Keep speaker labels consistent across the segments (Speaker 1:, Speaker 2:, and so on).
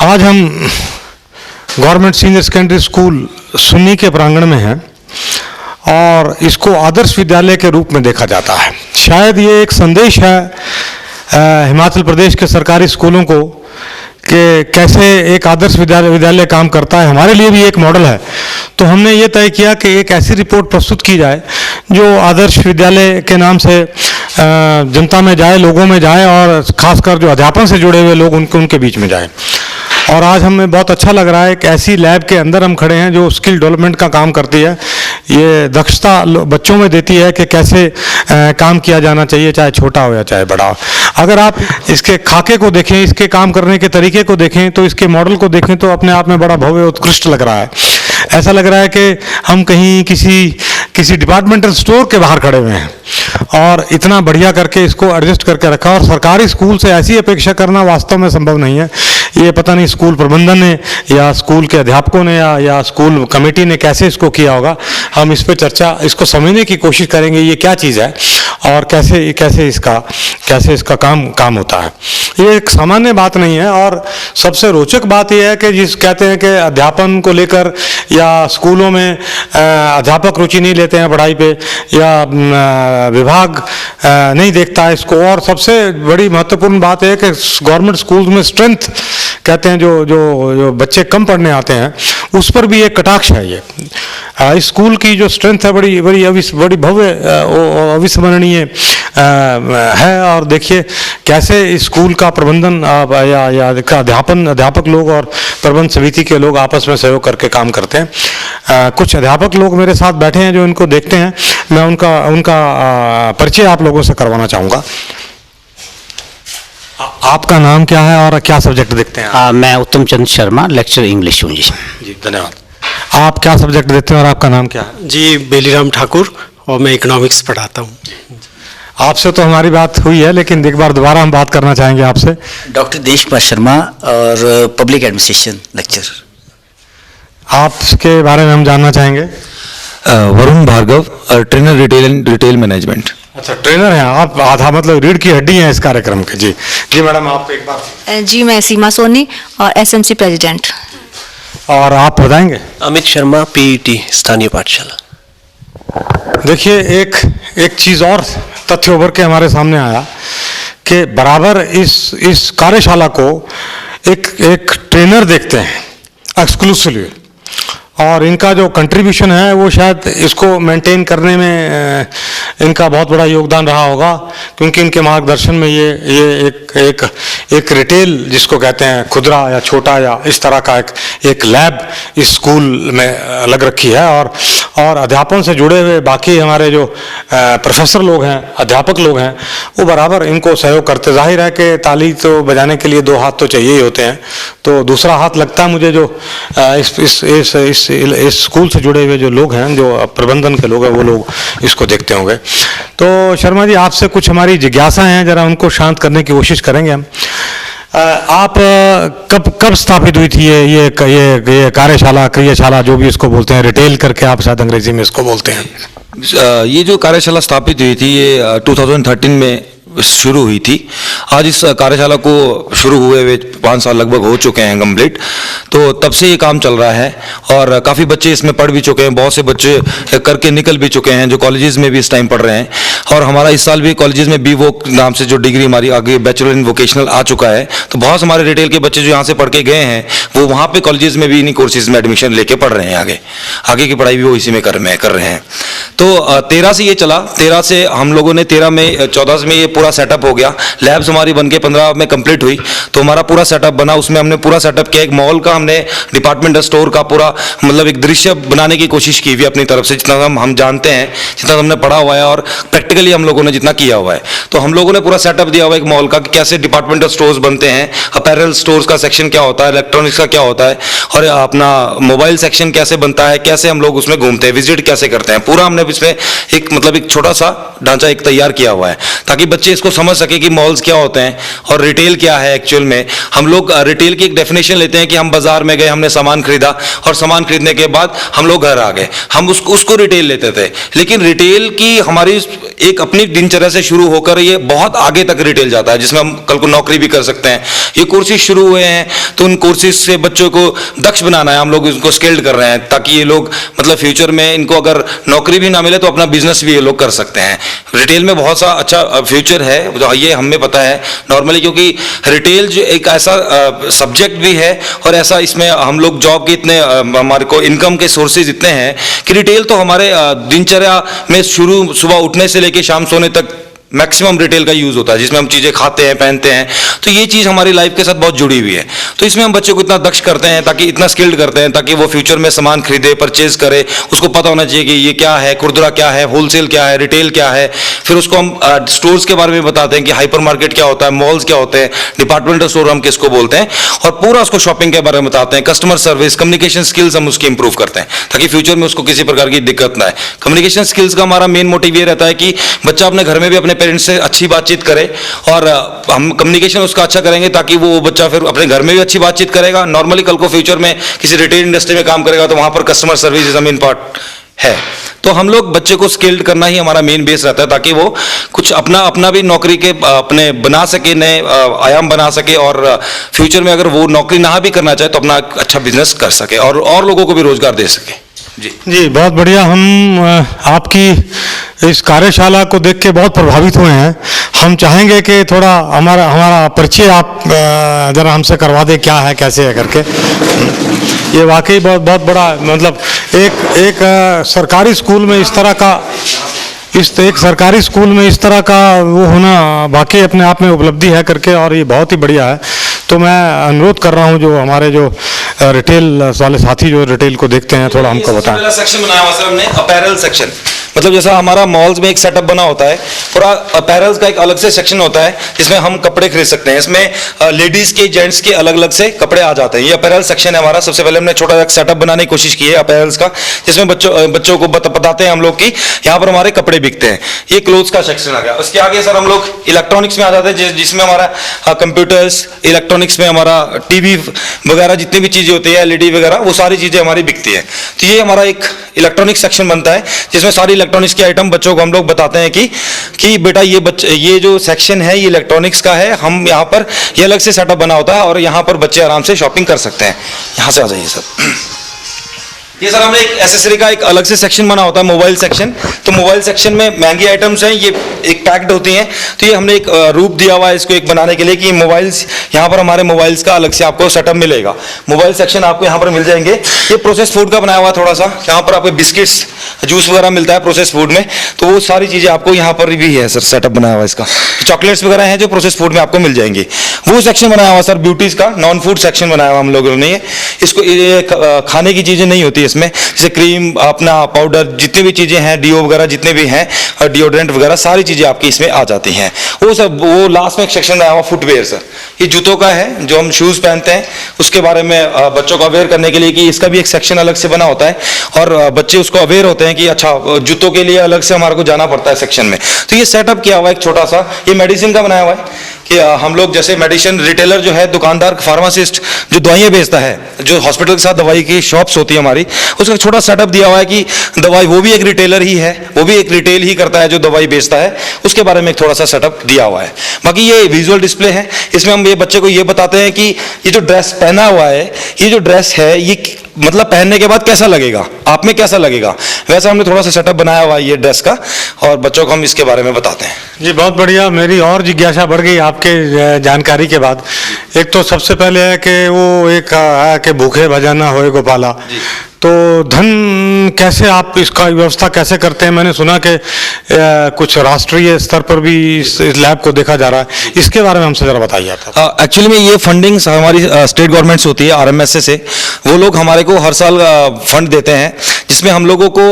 Speaker 1: आज हम government senior secondary school Sunni के प्रांगण में हैं और इसको आदर्श विद्यालय के रूप में देखा जाता है। शायद ये एक संदेश है हिमाचल प्रदेश के सरकारी स्कूलों को कि कैसे एक आदर्श विद्यालय काम करता है। हमारे लिए भी एक मॉडल है। तो हमने ये तय किया कि एक ऐसी रिपोर्ट प्रस्तुत की जाए जो आदर्श विद्यालय के नाम से जनता में जाए, लोगों में जाए और ख़ासकर जो अध्यापन से जुड़े हुए लोग उनके बीच में जाए। और आज हमें बहुत अच्छा लग रहा है कि ऐसी लैब के अंदर हम खड़े हैं जो स्किल डेवलपमेंट का काम करती है। ये दक्षता बच्चों में देती है कि कैसे काम किया जाना चाहिए, चाहे छोटा हो या चाहे बड़ा हो। अगर आप इसके खाके को देखें, इसके काम करने के तरीके को देखें, तो इसके मॉडल को देखें तो अपने आप में बड़ा भव्य उत्कृष्ट लग रहा है। ऐसा लग रहा है कि हम कहीं किसी डिपार्टमेंटल स्टोर के बाहर खड़े हुए हैं और इतना बढ़िया करके इसको एडजस्ट करके रखा। और सरकारी स्कूल से ऐसी अपेक्षा करना वास्तव में संभव नहीं है। ये पता नहीं स्कूल प्रबंधन ने या स्कूल के अध्यापकों ने या स्कूल कमेटी ने कैसे इसको किया होगा। हम इस पर चर्चा, इसको समझने की कोशिश करेंगे ये क्या चीज़ है और कैसे इसका काम होता है। ये एक सामान्य बात नहीं है। और सबसे रोचक बात यह है कि कहते हैं कि अध्यापन को लेकर या स्कूलों में अध्यापक रुचि नहीं लेते हैं पढ़ाई पे या विभाग नहीं देखता है इसको। और सबसे बड़ी महत्वपूर्ण बात है कि गवर्नमेंट स्कूल में स्ट्रेंथ कहते हैं, जो बच्चे कम पढ़ने आते हैं उस पर भी एक कटाक्ष है। ये इस स्कूल की जो स्ट्रेंथ है बड़ी भव्य अविस्मरणीय है। और देखिए कैसे इस स्कूल का प्रबंधन या अध्यापक लोग और प्रबंध समिति के लोग आपस में सहयोग करके काम करते हैं। कुछ अध्यापक लोग मेरे साथ बैठे हैं जो इनको देखते हैं। मैं उनका परिचय आप लोगों से करवाना चाहूँगा। आपका नाम क्या है और क्या सब्जेक्ट देखते हैं?
Speaker 2: मैं उत्तम चंद शर्मा, लेक्चर इंग्लिश हूँ जी।
Speaker 1: जी धन्यवाद। आप क्या सब्जेक्ट देते हैं और आपका नाम क्या है?
Speaker 3: जी बेलीराम ठाकुर, और मैं इकोनॉमिक्स पढ़ाता हूँ।
Speaker 1: आपसे तो हमारी बात हुई है, लेकिन एक बार दोबारा हम बात करना चाहेंगे आपसे।
Speaker 2: डॉक्टर देशपाल शर्मा और पब्लिक एडमिनिस्ट्रेशन लेक्चर।
Speaker 1: आपके बारे में हम जानना चाहेंगे।
Speaker 4: Varun Bhargav, trainer retail management.
Speaker 1: अच्छा, ट्रेनर हैं आप। आधा मतलब रीढ़ की हड्डी हैं इस कार्यक्रम के। जी मैडम, आप एक बार।
Speaker 5: जी मैं सीमा सोनी और एसएमसी प्रेसिडेंट।
Speaker 1: और आप बताएंगे?
Speaker 3: अमित शर्मा, पीईटी स्थानीय पाठशाला।
Speaker 1: देखिए एक चीज़ और तथ्य उभर के हमारे सामने आया कि बराबर इस कार्यशाला को एक ट्रेनर देखते हैं एक्सक्लूसिवली। और इनका जो कंट्रीब्यूशन है वो शायद इसको मेंटेन करने में इनका बहुत बड़ा योगदान रहा होगा, क्योंकि इनके मार्गदर्शन में ये एक रिटेल जिसको कहते हैं खुदरा या छोटा या इस तरह का एक लैब इस स्कूल में लग रखी है। और अध्यापन से जुड़े हुए बाकी हमारे जो प्रोफेसर लोग हैं, अध्यापक लोग हैं, वो बराबर इनको सहयोग करते। जाहिर है कि ताली तो बजाने के लिए दो हाथ तो चाहिए ही होते हैं, तो दूसरा हाथ लगता है मुझे जो इस स्कूल से जुड़े हुए जो लोग हैं, जो प्रबंधन के लोग हैं, वो लोग इसको देखते होंगे। तो शर्मा जी, आपसे कुछ हमारी जिज्ञासा हैं, जरा उनको शांत करने की कोशिश करेंगे हम। आप कब स्थापित हुई थी ये कार्यशाला, क्रियाशाला जो भी इसको बोलते हैं, रिटेल करके आप शायद अंग्रेजी में इसको बोलते हैं।
Speaker 4: ये जो कार्यशाला स्थापित हुई थी ये 2013 में शुरू हुई थी। आज इस कार्यशाला को शुरू हुए 5 साल लगभग हो चुके हैं कंप्लीट। तो तब से ये काम चल रहा है और काफ़ी बच्चे इसमें पढ़ भी चुके हैं। बहुत से बच्चे करके निकल भी चुके हैं जो कॉलेजेस में भी इस टाइम पढ़ रहे हैं। और हमारा इस साल भी कॉलेजेस में BVOC नाम से जो डिग्री हमारी आगे बैचलर इन वोकेशनल आ चुका है। तो बहुत हमारे रिटेल के बच्चे जो यहाँ से पढ़ के गए हैं वो वहाँ पे कॉलेजेस में भी इन्हीं कोर्सेज में एडमिशन लेके पढ़ रहे हैं। आगे की पढ़ाई भी वो इसी में कर रहे हैं। तो 13 से ये चला। 13 से हम लोगों ने 14 में ये पूरा सेटअप हो गया। लैब्स हमारी बन के 15 में कंप्लीट हुई। तो हमारा पूरा सेटअप बना, उसमें हमने पूरा सेटअप किया। एक मॉल का हमने डिपार्टमेंटल स्टोर का पूरा मतलब एक दृश्य बनाने की कोशिश की हुई अपनी तरफ से, जितना हम जानते हैं, जितना हमने पढ़ा हुआ है और प्रैक्टिकली हम लोगों ने जितना किया हुआ है। तो हम लोगों ने पूरा सेटअप दिया हुआ है एक मॉल का कि कैसे डिपार्टमेंटल स्टोर्स बनते हैं, अपैरल स्टोर्स का सेक्शन क्या होता है, इलेक्ट्रॉनिक्स का क्या होता है, और अपना मोबाइल सेक्शन कैसे बनता है, कैसे हम लोग उसमें घूमते हैं, विजिट कैसे करते हैं। पूरा हमने इसमें एक छोटा सा ढांचा एक तैयार किया हुआ है ताकि बच्चे इसको समझ सके कि मॉल्स क्या होते हैं और रिटेल क्या है एक्चुअल में। हम लोग रिटेल की एक डेफिनेशन लेते हैं कि हम बाजार में गए, हमने सामान खरीदा और सामान खरीदने के बाद हम लोग घर आ गए, हम उसको रिटेल लेते थे। लेकिन रिटेल की हमारी एक अपनी दिनचर्या से शुरू होकर ये बहुत आगे तक रिटेल जाता है, जिसमें हम कल को नौकरी भी कर सकते हैं। ये कोर्सेज शुरू हुए हैं तो उन कोर्सेज से बच्चों को दक्ष बनाना है, हम लोग इनको स्किल्ड कर रहे हैं ताकि ये लोग मतलब फ्यूचर में इनको अगर नौकरी भी ना मिले तो अपना बिजनेस भी ये लोग कर सकते हैं। रिटेल में बहुत सा अच्छा फ्यूचर है, ये हमें पता है नॉर्मली, क्योंकि रिटेल जो एक ऐसा सब्जेक्ट भी है और ऐसा इसमें हम लोग जॉब के इतने हमारे को इनकम के सोर्सेज इतने हैं कि रिटेल तो हमारे दिनचर्या में शुरू सुबह उठने से लेके शाम सोने तक मैक्सिमम रिटेल का यूज होता है, जिसमें हम चीजें खाते हैं, पहनते हैं। तो ये चीज हमारी लाइफ के साथ बहुत जुड़ी हुई है। तो इसमें हम बच्चों को इतना दक्ष करते हैं, ताकि इतना स्किल्ड करते हैं ताकि वो फ्यूचर में सामान खरीदे, परचेज करे, उसको पता होना चाहिए कि ये क्या है, खुदरा क्या है, होलसेल क्या है, रिटेल क्या है। फिर उसको हम स्टोर्स के बारे में बताते हैं कि हाइपर मार्केट क्या होता है, मॉल्स क्या होते हैं, डिपार्टमेंटल स्टोर हम किसको बोलते हैं, और पूरा उसको शॉपिंग के बारे में बताते हैं। कस्टमर सर्विस, कम्युनिकेशन स्किल्स हम उसकी इंप्रूव करते हैं ताकि फ्यूचर में उसको किसी प्रकार की दिक्कत ना आए। कम्युनिकेशन स्किल्स का हमारा मेन मोटिव ये रहता है कि बच्चा अपने घर में भी अपने पेरेंट्स से अच्छी बातचीत करे, और हम कम्युनिकेशन उसका अच्छा करेंगे ताकि वो बच्चा फिर अपने घर में भी अच्छी बातचीत करेगा। नॉर्मली कल को फ्यूचर में किसी रिटेल इंडस्ट्री में काम करेगा तो वहां पर customer service is a main part है। तो हम लोग बच्चे को स्किल्ड करना ही हमारा मेन बेस रहता है ताकि वो कुछ अपना भी नौकरी के अपने बना सके, नए आयाम बना सके, और फ्यूचर में अगर वो नौकरी ना भी करना चाहे तो अपना अच्छा बिजनेस कर सके और लोगों को भी रोजगार दे सके।
Speaker 1: जी बहुत बढ़िया। हम आपकी इस कार्यशाला को देख के बहुत प्रभावित हुए हैं। हम चाहेंगे कि थोड़ा हमारा परिचय आप जरा हमसे करवा दें, क्या है कैसे है करके। ये वाकई बहुत बड़ा मतलब एक सरकारी स्कूल में इस तरह का एक सरकारी स्कूल में इस तरह का वो होना वाकई अपने आप में उपलब्धि है करके, और ये बहुत ही बढ़िया है। तो मैं अनुरोध कर रहा हूँ जो हमारे जो रिटेल वाले साथी जो रिटेल को देखते हैं थोड़ा हमको बताएं।
Speaker 4: पहला सेक्शन बनाया हुआ सर हमने अपैरल सेक्शन, मतलब जैसा हमारा मॉल्स में एक सेटअप बना होता है, पूरा अपैरल्स का एक अलग से सेक्शन होता है जिसमें हम कपड़े खरीद सकते हैं। इसमें लेडीज के, जेंट्स के अलग अलग से कपड़े आ जाते हैं। ये अपैरल सेक्शन है हमारा। सबसे पहले हमने छोटा एक सेटअप बनाने की कोशिश की है अपैरल्स का, जिसमें बच्चों को बताते हैं हम लोग कि यहाँ पर हमारे कपड़े बिकते हैं। ये क्लोथ्स का सेक्शन आ गया। उसके आगे सर हम लोग इलेक्ट्रॉनिक्स में आ जाते हैं, जिसमें हमारा कंप्यूटर्स, इलेक्ट्रॉनिक्स में हमारा टीवी वगैरह जितनी भी चीजें होती है, एलईडी वगैरह, वो सारी चीजें हमारी बिकती है। तो ये हमारा एक इलेक्ट्रॉनिक सेक्शन बनता है जिसमें सारी इलेक्ट्रॉनिक्स की आइटम बच्चों को हम लोग बताते हैं कि बेटा ये जो सेक्शन है ये इलेक्ट्रॉनिक्स का है। हम यहाँ पर ये अलग से सेटअप बना होता है और यहाँ पर बच्चे आराम से शॉपिंग कर सकते हैं। यहाँ से आ जाइए सर। ये सर हमने एक एसेसरी का एक अलग से सेक्शन बना होता है, मोबाइल सेक्शन। तो मोबाइल सेक्शन में महंगी आइटम्स हैं, ये एक पैक्ड होती हैं। तो ये हमने एक रूप दिया हुआ है इसको एक बनाने के लिए कि मोबाइल्स, यहाँ पर हमारे मोबाइल्स का अलग से आपको सेटअप मिलेगा। मोबाइल सेक्शन आपको यहाँ पर मिल जाएंगे। ये प्रोसेस फूड का बनाया हुआ थोड़ा सा, यहाँ पर आपको बिस्किट्स, जूस वगैरह मिलता है प्रोसेस फूड में। तो वो सारी चीज़ें आपको यहाँ पर भी है सर सेटअप बनाया हुआ इसका। चॉकलेट्स वगैरह हैं जो प्रोसेस फूड में आपको मिल जाएंगी। वो सेक्शन बनाया हुआ सर ब्यूटीज का, नॉन फूड सेक्शन बनाया हुआ हम लोगों ने। इसको खाने की चीज़ें नहीं होती इसमें, जैसे क्रीम, अपना पाउडर, जितनी भी चीजें हैं, डीओ वगैरह जितने भी हैं, डिओड्रेंट वगैरह सारी चीजें आपकी इसमें आ जाती हैं। वो लास्ट में एक सेक्शन बनाया हुआ फुटवेयर सर। ये जूतों का है, जो हम शूज पहनते हैं उसके बारे में बच्चों को अवेयर करने के लिए कि इसका भी एक सेक्शन अलग से बना होता है, और बच्चे उसको अवेयर होते हैं कि अच्छा जूतों के लिए अलग से हमारे को जाना पड़ता है सेक्शन में। तो ये सेटअप किया हुआ एक छोटा सा। ये मेडिसिन का बनाया हुआ है कि हम लोग जैसे मेडिसिन रिटेलर जो है, दुकानदार, फार्मासिस्ट जो दवाइयाँ बेचता है, जो हॉस्पिटल के साथ दवाई की शॉप्स होती है हमारी, उसका छोटा सेटअप दिया हुआ है कि दवाई, वो भी एक रिटेलर ही है, वो भी एक रिटेल ही करता है जो दवाई बेचता है, उसके बारे में एक थोड़ा सा सेटअप दिया हुआ है। बाकी ये विजुअल डिस्प्ले है, इसमें हम ये बच्चे को ये बताते हैं कि ये जो ड्रेस पहना हुआ है, ये जो ड्रेस है ये मतलब पहनने के बाद कैसा लगेगा, आप में कैसा लगेगा, वैसा हमने थोड़ा सा सेटअप बनाया हुआ है ये ड्रेस का, और बच्चों को हम इसके बारे में बताते हैं।
Speaker 1: जी बहुत बढ़िया। मेरी और जिज्ञासा बढ़ गई आपके जानकारी के बाद। एक तो सबसे पहले है कि वो एक है कि भूखे भजना होए गोपाला, तो धन कैसे आप इसका व्यवस्था कैसे करते हैं? मैंने सुना कि कुछ राष्ट्रीय स्तर पर भी इस लैब को देखा जा रहा है, इसके बारे में हमसे जरा बताइए आप।
Speaker 4: एक्चुअली में ये फंडिंग हमारी स्टेट गवर्नमेंट से होती है, RMSA से। वो लोग हमारे को हर साल फंड देते हैं जिसमें हम लोगों को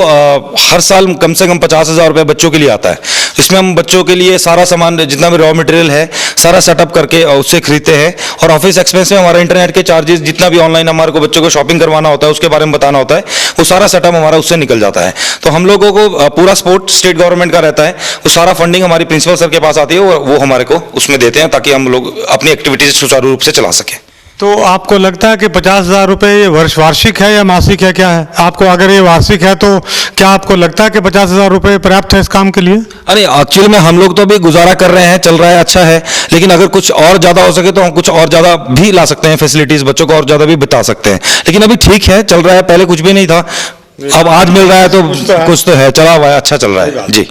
Speaker 4: हर साल कम से कम 50,000 रुपये बच्चों के लिए आता है। इसमें हम बच्चों के लिए सारा सामान जितना भी रॉ मटेरियल है सारा सेटअप करके उससे खरीदते हैं, और ऑफिस एक्सपेंस में हमारा इंटरनेट के चार्जेस, जितना भी ऑनलाइन हमारे को बच्चों को शॉपिंग करवाना होता है उसके बारे में बताना होता है, वो सारा सेटअप हमारा उससे निकल जाता है। तो हम लोगों को पूरा सपोर्ट स्टेट गवर्नमेंट का रहता है, वो सारा फंडिंग हमारी प्रिंसिपल सर के पास आती है, वो हमारे को उसमें देते हैं ताकि हम लोग अपनी एक्टिविटीज सुचारू रूप से चला सकें।
Speaker 1: तो आपको लगता है कि 50,000 रुपये ये वार्षिक है या मासिक है, क्या है आपको? अगर ये वार्षिक है तो क्या आपको लगता है कि 50,000 रुपये पर्याप्त है इस काम के लिए?
Speaker 4: अरे एक्चुअली में हम लोग तो अभी गुजारा कर रहे हैं, चल रहा है, अच्छा है, लेकिन अगर कुछ और ज़्यादा हो सके तो हम कुछ और ज़्यादा भी ला सकते हैं, फैसिलिटीज़ बच्चों को और ज़्यादा भी बता सकते हैं, लेकिन अभी ठीक है, चल रहा है, पहले कुछ भी नहीं था, अब आज मिल रहा है तो कुछ तो है, चला हुआ है, अच्छा चल रहा है जी।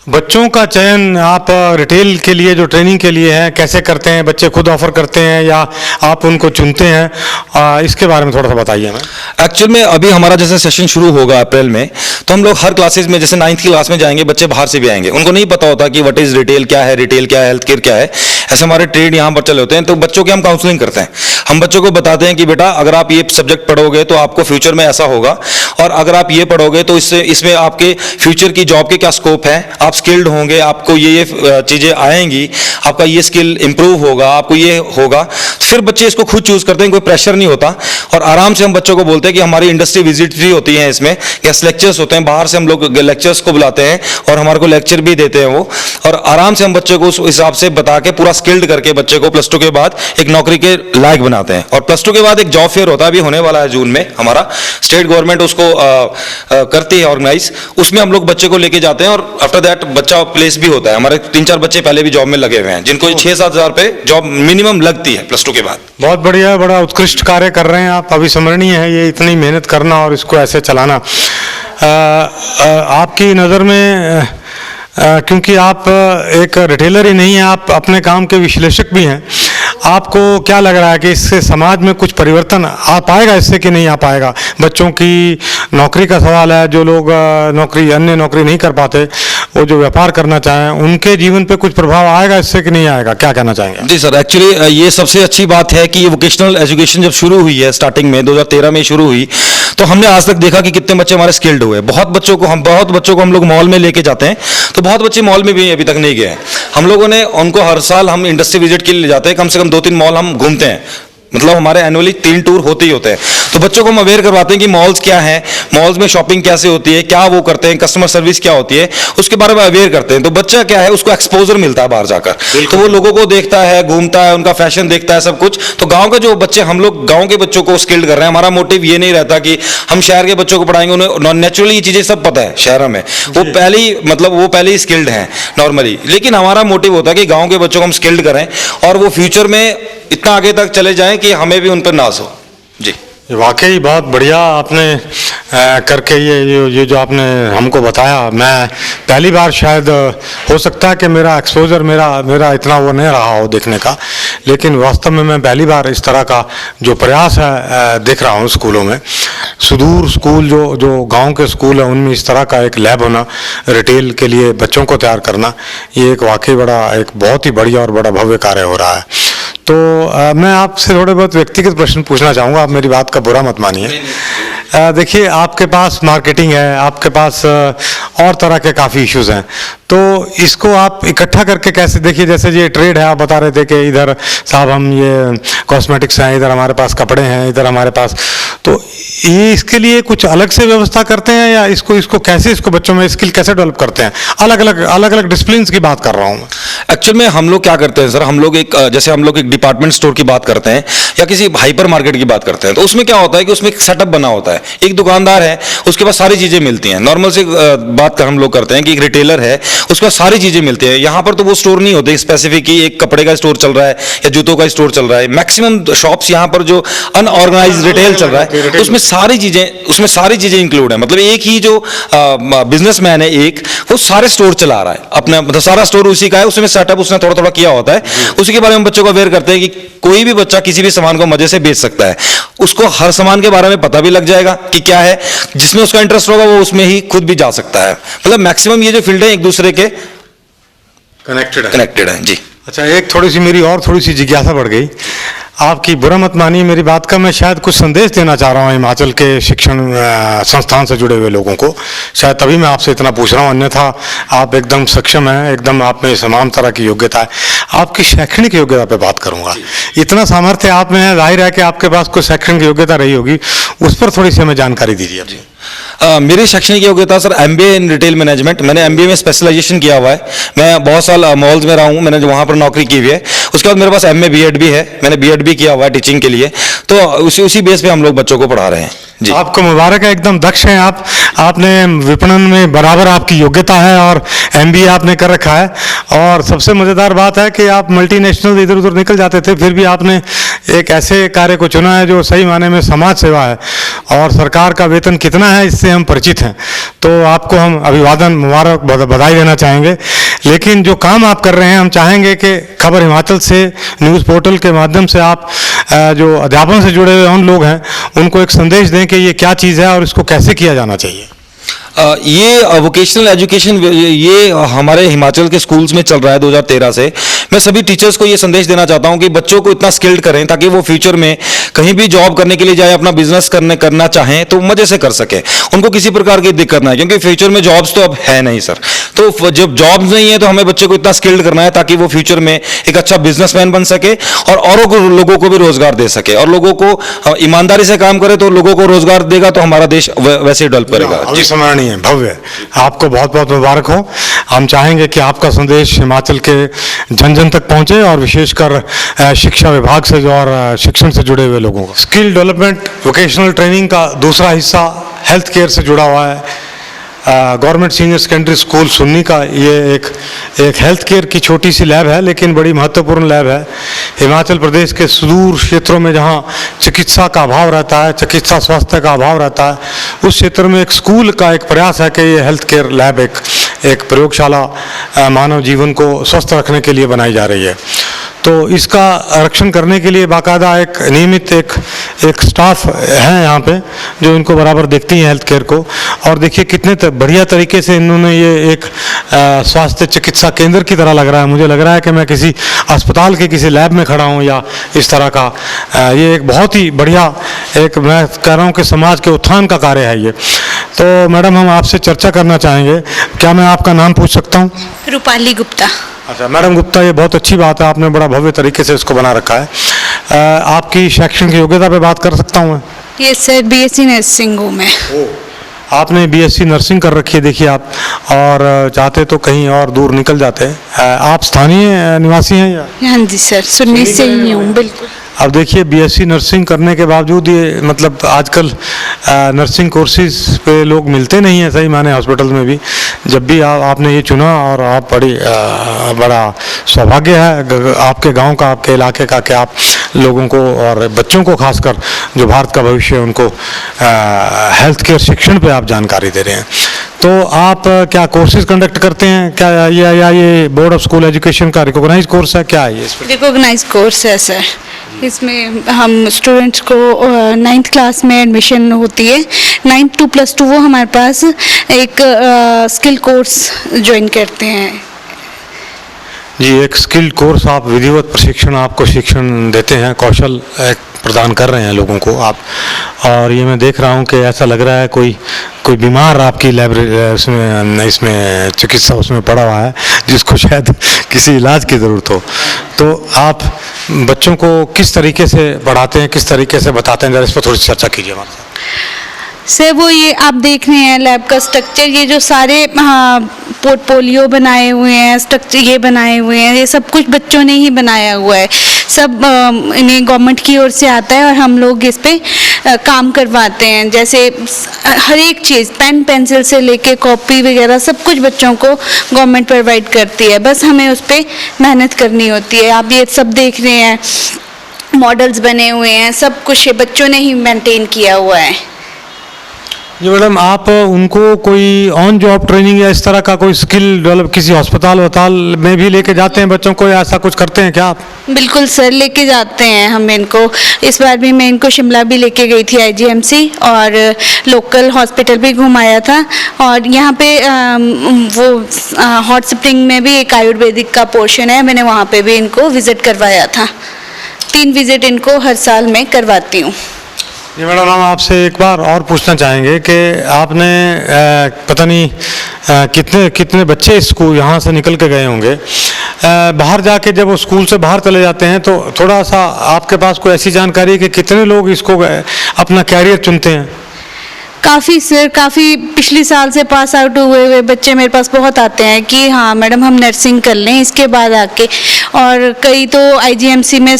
Speaker 1: बच्चों का चयन आप रिटेल के लिए जो ट्रेनिंग के लिए है कैसे करते हैं? बच्चे खुद ऑफर करते हैं या आप उनको चुनते हैं? इसके बारे में थोड़ा सा बताइए हमें।
Speaker 4: एक्चुअल में अभी हमारा जैसे सेशन शुरू होगा अप्रैल में, तो हम लोग हर क्लासेज में जैसे 9th की क्लास में जाएंगे, बच्चे बाहर से भी आएंगे, उनको नहीं पता होता कि व्हाट इज रिटेल क्या है, रिटेल क्या है, हेल्थ केयर क्या है, ऐसे हमारे ट्रेड यहाँ पर चले होते हैं। तो बच्चों की हम काउंसलिंग करते हैं, हम बच्चों को बताते हैं कि बेटा अगर आप ये सब्जेक्ट पढ़ोगे तो आपको फ्यूचर में ऐसा होगा, और अगर आप ये पढ़ोगे तो इसमें आपके फ्यूचर की जॉब के क्या स्कोप है, आप स्किल्ड होंगे, आपको ये चीज़ें आएंगी, आपका ये स्किल इंप्रूव होगा, आपको ये होगा। फिर बच्चे इसको खुद चूज करते हैं, कोई प्रेशर नहीं होता, और आराम से हम बच्चों को बोलते हैं कि हमारी इंडस्ट्री विजिट भी होती है, इसमें गेस्ट लेक्चर्स होते हैं, बाहर से हम लोग लेक्चर्स को बुलाते हैं और हमारे को लेक्चर भी देते हैं वो, और आराम से हम बच्चे को उस हिसाब से बता के पूरा स्किल्ड करके बच्चे को +2 के बाद एक नौकरी के लायक बनाते हैं। और +2 के बाद एक जॉब फेयर होता है, अभी होने वाला है जून में, हमारा स्टेट गवर्नमेंट उसको करती है ऑर्गेनाइज, उसमें हम लोग बच्चे को लेके जाते हैं, और आफ्टर दैट बच्चा प्लेस भी होता है। हमारे 3-4 बच्चे पहले भी जॉब में लगे हुए हैं, जिनको 6-7 हज़ार रुपये जॉब मिनिमम लगती है +2 के बाद।
Speaker 1: बहुत बढ़िया, बड़ा उत्कृष्ट कार्य कर रहे हैं आप, अविस्मरणीय है ये, इतनी मेहनत करना और इसको ऐसे चलाना। आपकी नज़र में क्योंकि आप एक रिटेलर ही नहीं हैं, आप अपने काम के विश्लेषक भी हैं, आपको क्या लग रहा है कि इससे समाज में कुछ परिवर्तन आ पाएगा इससे कि नहीं आ पाएगा? बच्चों की नौकरी का सवाल है, जो लोग अन्य नौकरी नहीं कर पाते, वो जो व्यापार करना चाहें, उनके जीवन पे कुछ प्रभाव आएगा इससे कि नहीं आएगा? क्या कहना चाहेंगे?
Speaker 4: जी सर, एक्चुअली ये सबसे अच्छी बात है कि ये वोकेशनल एजुकेशन जब शुरू हुई है, स्टार्टिंग में 2013 में शुरू हुई, तो हमने आज तक देखा कि कितने बच्चे हमारे स्किल्ड हुए। बहुत बच्चों को हम लोग मॉल में लेके जाते हैं, तो बहुत बच्चे मॉल में भी अभी तक नहीं गए हैं। हम लोगों ने उनको हर साल हम इंडस्ट्री विजिट के लिए ले जाते हैं, कम से कम 2-3 मॉल हम घूमते हैं, मतलब हमारे एनुअली 3 टूर होते ही होते हैं। तो बच्चों को हम अवेयर करवाते हैं कि मॉल्स क्या हैं, मॉल्स में शॉपिंग कैसे होती है, क्या वो करते हैं, कस्टमर सर्विस क्या होती है, उसके बारे में अवेयर करते हैं। तो बच्चा क्या है, उसको एक्सपोजर मिलता है बाहर जाकर, तो वो लोगों को देखता है, घूमता है, उनका फैशन देखता है, सब कुछ। तो गाँव के जो बच्चे, हम लोग गाँव के बच्चों को स्किल्ड कर रहे हैं। हमारा मोटिव ये नहीं रहता कि हम शहर के बच्चों को पढ़ाएंगे, उन्हें नेचुरली ये चीज़ें सब पता है शहरों में, वो पहले ही स्किल्ड हैं नॉर्मली, लेकिन हमारा मोटिव होता है कि गाँव के बच्चों को हम स्किल्ड करें और वो फ्यूचर में इतना आगे तक चले जाएं कि हमें भी उन पर नाज हो। जी,
Speaker 1: वाकई बहुत बढ़िया आपने करके ये जो आपने हमको बताया, मैं पहली बार शायद हो सकता है कि मेरा एक्सपोजर मेरा इतना वो नहीं रहा हो देखने का, लेकिन वास्तव में मैं पहली बार इस तरह का जो प्रयास है देख रहा हूँ स्कूलों में। सुदूर स्कूल जो गांव के स्कूल हैं उनमें इस तरह का एक लैब होना, रिटेल के लिए बच्चों को तैयार करना, ये एक वाकई एक बहुत ही बढ़िया और बड़ा भव्य कार्य हो रहा है। तो मैं आपसे थोड़े बहुत व्यक्तिगत प्रश्न पूछना चाहूँगा, आप मेरी बात का बुरा मत मानिए। देखिए, आपके पास मार्केटिंग है, आपके पास और तरह के काफ़ी इश्यूज हैं, तो इसको आप इकट्ठा करके कैसे, देखिए जैसे ये ट्रेड है, आप बता रहे थे कि इधर साहब हम ये कॉस्मेटिक्स हैं, इधर हमारे पास कपड़े हैं, इधर हमारे पास, तो ये इसके लिए कुछ अलग से व्यवस्था करते हैं या इसको कैसे बच्चों में स्किल कैसे डेवलप करते हैं? अलग अलग डिसिप्लिन की बात कर रहा हूँ मैं।
Speaker 4: एक्चुअल में हम लोग क्या करते हैं सर, हम लोग एक डिपार्टमेंट स्टोर की बात करते हैं या किसी हाइपर मार्केट की बात करते हैं, तो उसमें क्या होता है कि उसमें एक सेटअप बना होता है, एक दुकानदार है, उसके पास सारी चीज़ें मिलती हैं। नॉर्मल से बात हम लोग करते हैं कि एक रिटेलर है, उसके पास सारी चीज़ें मिलती हैं। यहाँ पर तो वो स्टोर नहीं होते स्पेसिफिक कि एक कपड़े का स्टोर चल रहा है या जूतों का स्टोर चल रहा है। मैक्सिमम शॉप्स यहाँ पर जो अनऑर्गेनाइज रिटेल चल रहा है, तो उसमें सारी चीज़ें इंक्लूड है। मतलब एक ही जो बिजनेसमैन है, वो सारे स्टोर चला रहा है अपना, मतलब सारा स्टोर उसी का है, उसमें सेटअप उसने थोड़ा किया होता है। उसी के बारे में बच्चों को अवेयर करते हैं कि कोई भी बच्चा किसी भी सामान को मजे से बेच सकता है, उसको हर सामान के बारे में पता भी लग जाएगा कि क्या है, जिसमें उसका इंटरेस्ट होगा वो उसमें ही खुद भी जा सकता है। मतलब मैक्सिमम ये जो फील्ड है एक दूसरे के कनेक्टेड है जी।
Speaker 1: अच्छा, एक थोड़ी सी जिज्ञासा बढ़ गई। आपकी बुरा मत मानिए मेरी बात का, मैं शायद कुछ संदेश देना चाह रहा हूँ हिमाचल के शिक्षण संस्थान से जुड़े हुए लोगों को, शायद तभी मैं आपसे इतना पूछ रहा हूँ, अन्यथा आप एकदम सक्षम हैं, एकदम आप में तमाम तरह की योग्यता है। आपकी शैक्षणिक योग्यता पे बात करूँगा, इतना सामर्थ्य आप में है, जाहिर है कि आपके पास कुछ शैक्षणिक योग्यता रही होगी, उस पर थोड़ी सी हमें जानकारी दीजिए।
Speaker 4: मेरी शैक्षणिक योग्यता sir MBA in retail management, मैंने एमबीए में स्पेशलाइजेशन किया हुआ है। मैं बहुत साल मॉल्स में रहा हूँ, मैंने वहाँ पर नौकरी की हुई है। उसके बाद मेरे पास एमए बीएड भी है, मैंने बीएड भी किया हुआ है टीचिंग के लिए, तो उसी बेस पे हम लोग बच्चों को पढ़ा रहे हैं जी।
Speaker 1: आपको मुबारक है, एकदम दक्ष हैं आप, आपने विपणन में बराबर आपकी योग्यता है और एमबीए आपने कर रखा है। और सबसे मज़ेदार बात है कि आप मल्टीनेशनल इधर उधर निकल जाते थे, फिर भी आपने एक ऐसे कार्य को चुना है जो सही माने में समाज सेवा है, और सरकार का वेतन कितना है इससे हम परिचित हैं, तो आपको हम अभिवादन मुबारक बधाई देना चाहेंगे। लेकिन जो काम आप कर रहे हैं, हम चाहेंगे कि खबर हिमाचल से न्यूज़ पोर्टल के माध्यम से आप जो अध्यापन से जुड़े हुए उन लोग हैं उनको एक संदेश दें कि ये क्या चीज़ है और इसको कैसे किया जाना चाहिए।
Speaker 4: ये वोकेशनल एजुकेशन ये हमारे हिमाचल के स्कूल्स में चल रहा है 2013 से। मैं सभी टीचर्स को ये संदेश देना चाहता हूँ कि बच्चों को इतना स्किल्ड करें ताकि वो फ्यूचर में कहीं भी जॉब करने के लिए जाए, अपना बिजनेस करना चाहें तो मजे से कर सके, उनको किसी प्रकार की दिक्कत ना है, क्योंकि फ्यूचर में जॉब्स तो अब है नहीं सर। तो जब जॉब्स नहीं है तो हमें बच्चे को इतना स्किल्ड करना है ताकि वो फ्यूचर में एक अच्छा बिजनेसमैन बन सके और औरों को लोगों को भी रोजगार दे सके, और लोगों को ईमानदारी से काम करे तो लोगों को रोजगार देगा तो हमारा देश वैसे ही डेवलप करेगा।
Speaker 1: भव्य, आपको बहुत बहुत मुबारक हो। हम चाहेंगे कि आपका संदेश हिमाचल के जन जन तक पहुंचे, और विशेषकर शिक्षा विभाग से और शिक्षण से जुड़े हुए लोगों को। स्किल डेवलपमेंट वोकेशनल ट्रेनिंग का दूसरा हिस्सा हेल्थ केयर से जुड़ा हुआ है। Government senior secondary school Sunni का ये एक हेल्थ केयर की छोटी सी लैब है, लेकिन बड़ी महत्वपूर्ण लैब है। हिमाचल प्रदेश के सुदूर क्षेत्रों में जहाँ चिकित्सा का अभाव रहता है, चिकित्सा स्वास्थ्य का अभाव रहता है, उस क्षेत्र में एक स्कूल का एक प्रयास है कि ये हेल्थ केयर लैब एक प्रयोगशाला मानव जीवन को स्वस्थ रखने के लिए बनाई जा रही है। तो इसका आरक्षण करने के लिए बाकायदा एक नियमित एक स्टाफ है यहाँ पे जो इनको बराबर देखती हैं हेल्थ केयर को। और देखिए कितने बढ़िया तरीके से इन्होंने ये एक स्वास्थ्य चिकित्सा केंद्र की तरह लग रहा है, मुझे लग रहा है कि मैं किसी अस्पताल के किसी लैब में खड़ा हूँ या इस तरह का। ये एक बहुत ही बढ़िया एक, मैं कह रहा हूँ कि समाज के उत्थान का कार्य है ये। तो मैडम हम आपसे चर्चा करना चाहेंगे, क्या मैं आपका नाम पूछ सकता हूँ?
Speaker 5: रूपाली गुप्ता।
Speaker 1: अच्छा मैडम गुप्ता, ये बहुत अच्छी बात है, आपने बड़ा भव्य तरीके से इसको बना रखा है। आपकी शैक्षणिक योग्यता पे बात कर सकता हूँ मैं?
Speaker 6: ये सर बीएससी नर्सिंग हूँ मैं।
Speaker 1: आपने बीएससी नर्सिंग कर रखी है, देखिए आप, और चाहते तो कहीं और दूर निकल जाते हैं। आप स्थानीय निवासी हैं या?
Speaker 6: हाँ जी सर, सुन्नी से ही हूँ बिल्कुल।
Speaker 1: अब देखिए बीएससी नर्सिंग करने के बावजूद ये मतलब आजकल नर्सिंग कोर्सेज पे लोग मिलते नहीं हैं सही माने हॉस्पिटल में भी। जब भी आपने ये चुना, और आप बड़ा सौभाग्य है आपके गांव का, आपके इलाके का, कि आप लोगों को और बच्चों को खासकर जो भारत का भविष्य है उनको हेल्थ केयर शिक्षण पे आप जानकारी दे रहे हैं। तो आप क्या कोर्सेज कंडक्ट करते हैं क्या, या ये बोर्ड ऑफ स्कूल एजुकेशन का रिकॉग्नाइज कोर्स है, क्या है ये?
Speaker 6: रिकॉग्नाइज कोर्स है सर। इसमें हम स्टूडेंट्स को 9th क्लास में एडमिशन होती है, 9th to +2 वो हमारे पास एक स्किल कोर्स ज्वाइन करते हैं।
Speaker 1: जी, एक स्किल्ड कोर्स आप विधिवत प्रशिक्षण, आपको शिक्षण देते हैं, कौशल प्रदान कर रहे हैं लोगों को आप। और ये मैं देख रहा हूँ कि ऐसा लग रहा है कोई बीमार आपकी लाइब्रेरी इसमें चिकित्सा उसमें पड़ा हुआ है जिसको शायद किसी इलाज की ज़रूरत हो। तो आप बच्चों को किस तरीके से पढ़ाते हैं, किस तरीके से बताते हैं, जरा इस पर थोड़ी चर्चा कीजिए हमारे साथ।
Speaker 6: सर वो ये आप देख रहे हैं लैब का स्ट्रक्चर, ये जो सारे पोर्टफोलियो बनाए हुए हैं, स्ट्रक्चर ये बनाए हुए हैं, ये सब कुछ बच्चों ने ही बनाया हुआ है। सब इन्हें गवर्नमेंट की ओर से आता है और हम लोग इस पे काम करवाते हैं। जैसे हर एक चीज़, पेन पेंसिल से लेके कॉपी वगैरह सब कुछ बच्चों को गवर्नमेंट प्रोवाइड करती है, बस हमें उस पर मेहनत करनी होती है। आप ये सब देख रहे हैं, मॉडल्स बने हुए हैं, सब कुछ ये बच्चों ने ही मेंटेन किया हुआ है।
Speaker 1: जी मैडम, आप उनको कोई ऑन जॉब ट्रेनिंग या इस तरह का कोई स्किल डेवलप किसी अस्पताल में भी लेके जाते हैं बच्चों को, या ऐसा कुछ करते हैं क्या आप?
Speaker 6: बिल्कुल सर, लेके जाते हैं हम इनको। इस बार भी मैं इनको शिमला भी लेके गई थी IGMC, और लोकल हॉस्पिटल भी घुमाया था। और यहाँ पे वो हॉट स्प्रिंग में भी एक आयुर्वेदिक का पोर्शन है, मैंने वहाँ पे भी इनको विजिट करवाया था। 3 विजिट इनको हर साल मैं करवाती हूँ।
Speaker 1: ये मैडम हम आपसे एक बार और पूछना चाहेंगे कि आपने पता नहीं कितने कितने बच्चे स्कूल यहाँ से निकल के गए होंगे, बाहर जाके जब वो स्कूल से बाहर चले जाते हैं तो थोड़ा सा आपके पास कोई ऐसी जानकारी है कि कितने लोग इसको अपना कैरियर चुनते हैं?
Speaker 6: काफ़ी सर, काफ़ी पिछले साल से पास आउट हुए बच्चे मेरे पास बहुत आते हैं कि हाँ मैडम हम नर्सिंग कर लें इसके बाद आके, और कई तो आईजीएमसी में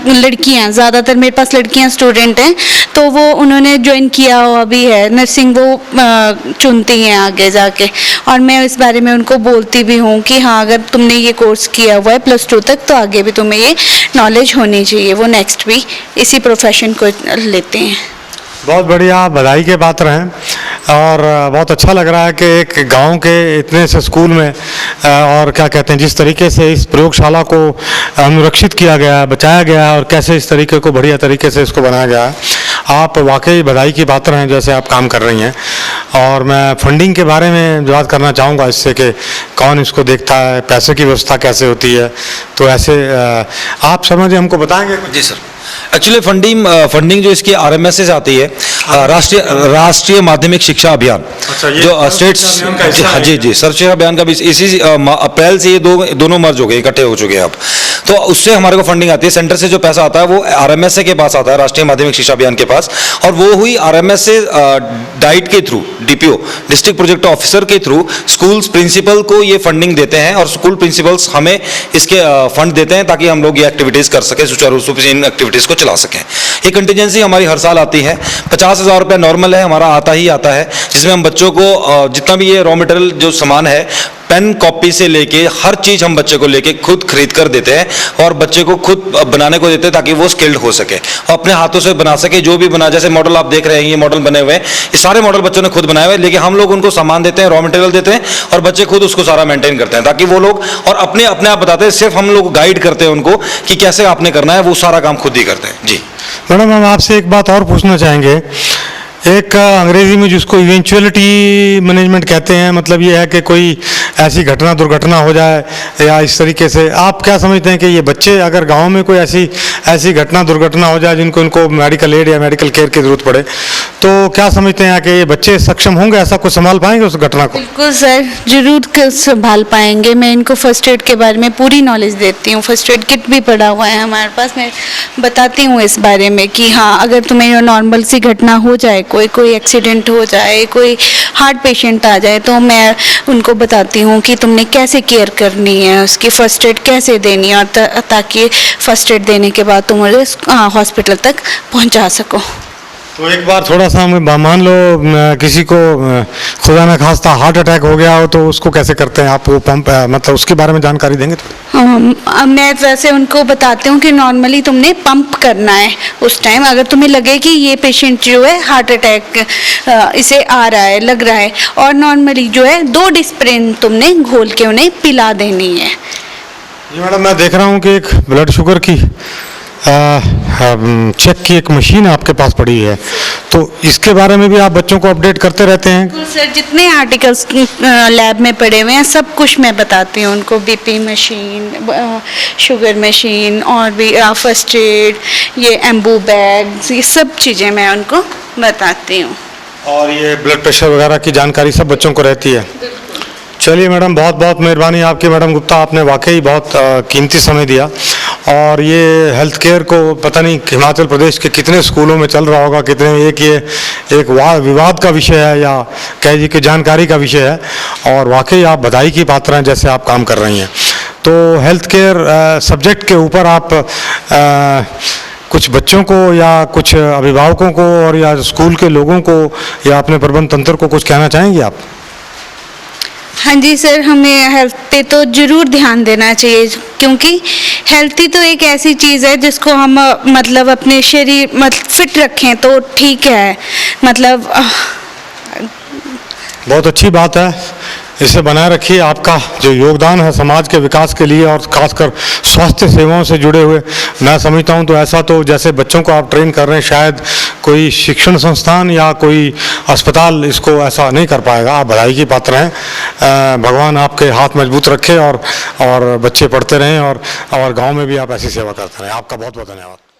Speaker 6: लड़कियां, ज़्यादातर मेरे पास लड़कियां स्टूडेंट हैं, तो वो उन्होंने ज्वाइन किया हुआ भी है नर्सिंग, वो चुनती हैं आगे जाके। और मैं इस बारे में उनको बोलती भी हूँ कि हाँ अगर तुमने ये कोर्स किया हुआ है +2 तक तो आगे भी तुम्हें ये नॉलेज होनी चाहिए, वो नेक्स्ट भी इसी प्रोफेशन को लेते हैं।
Speaker 1: बहुत बढ़िया, आप बधाई के पात्र हैं और बहुत अच्छा लग रहा है कि एक गांव के इतने से स्कूल में और क्या कहते हैं जिस तरीके से इस प्रयोगशाला को अनुरक्षित किया गया है, बचाया गया है और कैसे इस तरीके को बढ़िया तरीके से इसको बनाया गया है, आप वाकई बधाई की पात्र हैं जैसे आप काम कर रही हैं। और मैं फंडिंग के बारे में बात करना चाहूँगा इससे कि कौन इसको देखता है, पैसे की व्यवस्था कैसे होती है, तो ऐसे आप समझे हमको बताएंगे?
Speaker 4: जी सर, एक्चुअली फंडिंग जो इसकी आरएमएस से आती है, राष्ट्रीय माध्यमिक शिक्षा अभियान,
Speaker 1: अच्छा, ये
Speaker 4: जो स्टेट, जी सर्व शिक्षा अभियान का भी इसी अप्रैल से ये दोनों मर्ज हो गए, इकट्ठे हो चुके हैं अब, तो उससे हमारे को फंडिंग आती है। सेंटर से जो पैसा आता है वो आरएमएस के पास आता है, राष्ट्रीय माध्यमिक शिक्षा अभियान के पास, और वो हुई आरएमएस से डाइट के through, DPO district project officer के थ्रू स्कूल्स प्रिंसिपल को ये फंडिंग देते हैं और स्कूल प्रिंसिपल्स हमें इसके फंड देते हैं ताकि हम लोग ये एक्टिविटीज कर सकें, सुचारू रूप से इन एक्टिविटीज को चला सकें। ये कंटीजेंसी हमारी हर साल आती है, 50,000 रुपये नॉर्मल है हमारा, आता ही आता है, जिसमें हम बच्चों को जितना भी ये रॉ मटेरियल जो सामान है, पेन कॉपी से लेके हर चीज हम बच्चे को लेके खुद खरीद कर देते हैं और बच्चे को खुद बनाने को देते हैं ताकि वो स्किल्ड हो सके और अपने हाथों से बना सके। जो भी बना, जैसे मॉडल आप देख रहे हैं, ये मॉडल बने हुए हैं, ये सारे मॉडल बच्चों ने खुद बनाए हुए हैं, लेकिन हम लोग उनको सामान देते हैं, रॉ मटेरियल देते हैं और बच्चे खुद उसको सारा मेंटेन करते हैं ताकि वो लोग, और अपने आप बताते हैं, सिर्फ हम लोग गाइड करते हैं उनको कि कैसे आपने करना है, वो सारा काम खुद ही करते हैं। जी
Speaker 1: मैडम, हम आपसे एक बात और पूछना चाहेंगे। एक अंग्रेजी में जिसको इवेंचुअलिटी मैनेजमेंट कहते हैं, मतलब ये है कि कोई ऐसी घटना दुर्घटना हो जाए या इस तरीके से, आप क्या समझते हैं कि ये बच्चे अगर गांव में कोई ऐसी घटना दुर्घटना हो जाए जिनको इनको मेडिकल एड या मेडिकल केयर की जरूरत पड़े, तो क्या समझते हैं कि ये बच्चे सक्षम होंगे, ऐसा कुछ संभाल पाएंगे उस घटना को?
Speaker 6: बिल्कुल सर, जरूर संभाल पाएंगे। मैं इनको फर्स्ट एड के बारे में पूरी नॉलेज देती हूँ, फर्स्ट एड किट भी पड़ा हुआ है हमारे पास, मैं बताती हूँ इस बारे में कि हाँ अगर तुम्हें नॉर्मल सी घटना हो जाए, कोई एक्सीडेंट हो जाए, कोई हार्ट पेशेंट आ जाए, तो मैं उनको बताती हूँ कि तुमने कैसे केयर करनी है, उसकी फर्स्ट एड कैसे देनी है, और ताकि फर्स्ट एड देने के बाद तुम उन्हें हॉस्पिटल तक पहुँचा सको।
Speaker 1: तो एक बार थोड़ा सा मान लो किसी को खुदा न खास्ता हार्ट अटैक हो गया हो तो उसको कैसे करते हैं आप, वो पंप, मतलब उसके बारे में जानकारी देंगे?
Speaker 6: मैं वैसे उनको बताती हूँ कि नॉर्मली तुमने पंप करना है उस टाइम, अगर तुम्हें लगे कि ये पेशेंट जो है हार्ट अटैक इसे आ रहा है, लग रहा है, और नॉर्मली जो है 2 डिस्प्रिन तुमने घोल के उन्हें पिला देनी है।
Speaker 1: जी मैडम, मैं देख रहा हूँ कि एक ब्लड शुगर की चेक की एक मशीन आपके पास पड़ी है, तो इसके बारे में भी आप बच्चों को अपडेट करते रहते हैं?
Speaker 6: बिल्कुल सर, जितने आर्टिकल्स लैब में पड़े हुए हैं सब कुछ मैं बताती हूँ उनको, बीपी मशीन, शुगर मशीन, और भी फर्स्ट एड, ये एम्बू बैग्स, ये सब चीज़ें मैं उनको बताती हूँ।
Speaker 1: और ये ब्लड प्रेशर वगैरह की जानकारी सब बच्चों को रहती है? चलिए मैडम, बहुत बहुत मेहरबानी आपकी मैडम गुप्ता, आपने वाकई बहुत कीमती समय दिया। और ये हेल्थ केयर को पता नहीं हिमाचल प्रदेश के कितने स्कूलों में चल रहा होगा, कितने एक विवाद का विषय है या कह जी कि जानकारी का विषय है, और वाकई आप बधाई की पात्र हैं जैसे आप काम कर रही हैं। तो हेल्थ केयर सब्जेक्ट के ऊपर आप कुछ बच्चों को या कुछ अभिभावकों को और या स्कूल के लोगों को या अपने प्रबंध तंत्र को कुछ कहना चाहेंगे आप?
Speaker 6: हाँ जी सर, हमें हेल्थ पे तो ज़रूर ध्यान देना चाहिए, क्योंकि हेल्थ ही तो एक ऐसी चीज़ है जिसको हम मतलब अपने शरीर फिट रखें तो ठीक है, मतलब
Speaker 1: बहुत अच्छी बात है। इसे बनाए रखिए। आपका जो योगदान है समाज के विकास के लिए और खासकर स्वास्थ्य सेवाओं से जुड़े हुए, मैं समझता हूं तो ऐसा तो जैसे बच्चों को आप ट्रेन कर रहे हैं शायद कोई शिक्षण संस्थान या कोई अस्पताल इसको ऐसा नहीं कर पाएगा। आप बधाई की पात्र हैं। भगवान आपके हाथ मजबूत रखे और बच्चे पढ़ते रहें और गांव में भी आप ऐसी सेवा करते रहें। आपका बहुत बहुत धन्यवाद।